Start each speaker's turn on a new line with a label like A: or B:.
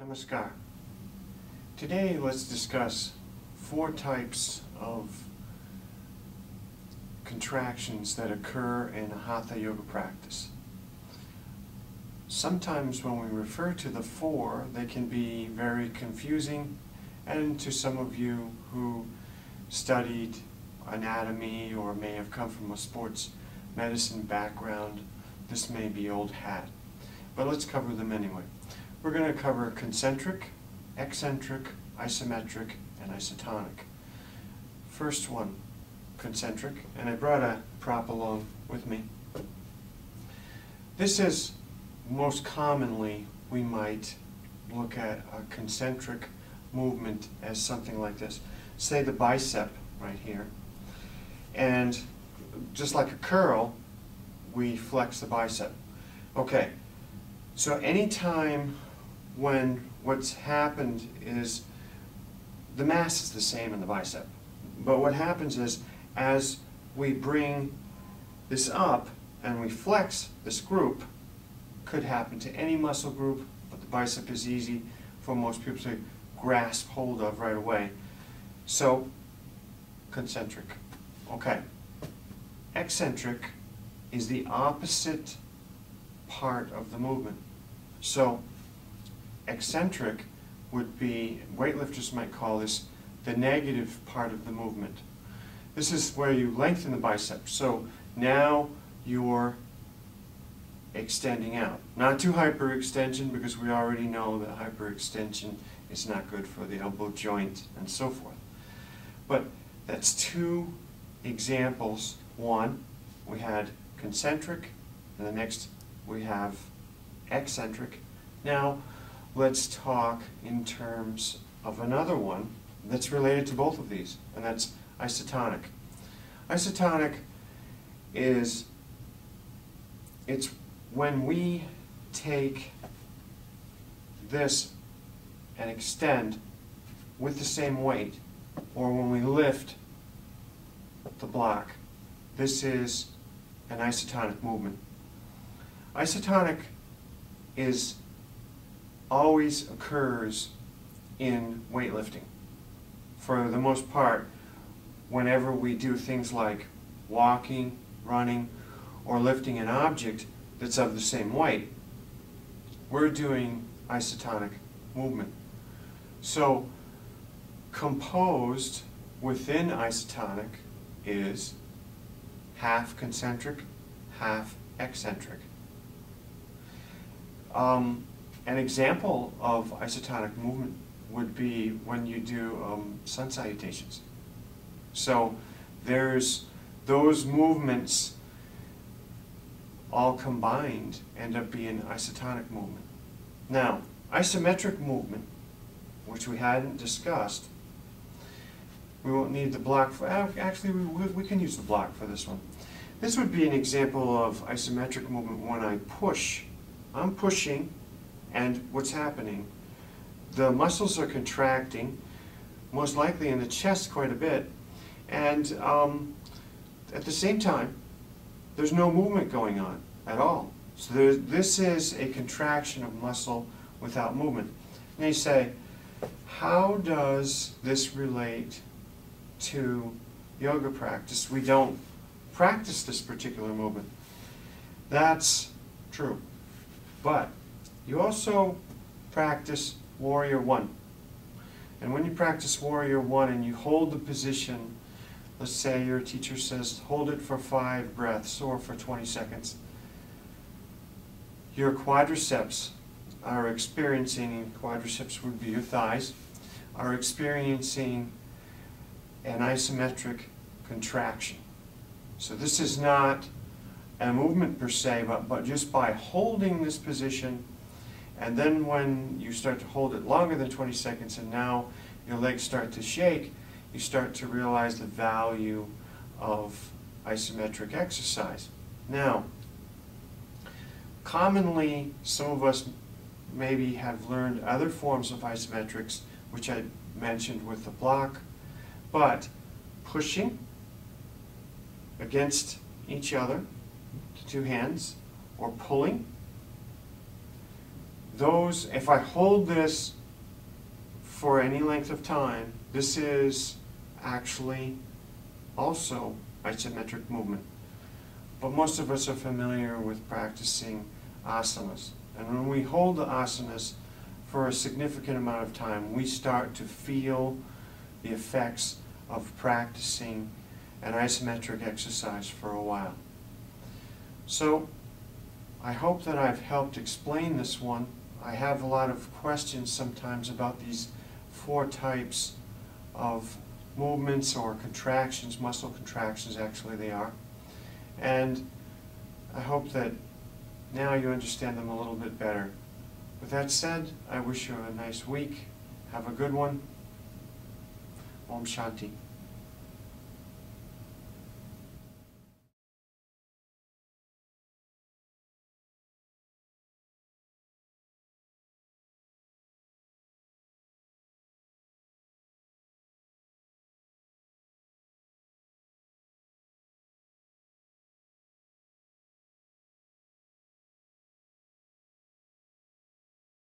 A: Namaskar. Today let's discuss 4 types of contractions that occur in a Hatha Yoga practice. Sometimes when we refer to the 4, they can be very confusing, and to some of you who studied anatomy or may have come from a sports medicine background, this may be old hat. But let's cover them anyway. We're going to cover concentric, eccentric, isometric, and isotonic. First one, concentric, and I brought a prop along with me. This is most commonly, we might look at a concentric movement as something like this. Say the bicep right here, and just like a curl, we flex the bicep. Okay, so anytime when what's happened is the mass is the same in the bicep, but what happens is as we bring this up and we flex this group, could happen to any muscle group, but the bicep is easy for most people to grasp hold of right away. So concentric. Okay, eccentric is the opposite part of the movement. So eccentric would be, weightlifters might call this the negative part of the movement. This is where you lengthen the bicep. So now you're extending out. Not too hyperextension, because we already know that hyperextension is not good for the elbow joint and so forth. But that's 2 examples. One, we had concentric, and the next we have eccentric. Now let's talk in terms of another one that's related to both of these, and that's isotonic. Isotonic is, it's when we take this and extend with the same weight, or when we lift the block. This is an isotonic movement. Isotonic is always occurs in weightlifting. For the most part, whenever we do things like walking, running, or lifting an object that's of the same weight, we're doing isotonic movement. So composed within isotonic is half concentric, half eccentric. An example of isotonic movement would be when you do sun salutations. So there's those movements all combined end up being isotonic movement. Now, isometric movement, which we hadn't discussed, we won't need the block for, actually we can use the block for this one. This would be an example of isometric movement when I push. I'm pushing, and what's happening? The muscles are contracting, most likely in the chest quite a bit, and at the same time, there's no movement going on at all. So this is a contraction of muscle without movement. And you say, how does this relate to yoga practice? We don't practice this particular movement. That's true. But you also practice Warrior 1. And when you practice Warrior 1 and you hold the position, let's say your teacher says hold it for 5 breaths or for 20 seconds, your quadriceps are experiencing, quadriceps would be your thighs, are experiencing an isometric contraction. So this is not a movement per se, but just by holding this position, and then when you start to hold it longer than 20 seconds and now your legs start to shake, you start to realize the value of isometric exercise. Now, commonly some of us maybe have learned other forms of isometrics, which I mentioned with the block, but pushing against each other, the 2 hands, or pulling, those, if I hold this for any length of time, this is actually also isometric movement. But most of us are familiar with practicing asanas. And when we hold the asanas for a significant amount of time, we start to feel the effects of practicing an isometric exercise for a while. So I hope that I've helped explain this one. I have a lot of questions sometimes about these 4 types of movements or contractions, muscle contractions actually they are. And I hope that now you understand them a little bit better. With that said, I wish you a nice week. Have a good one. Om Shanti.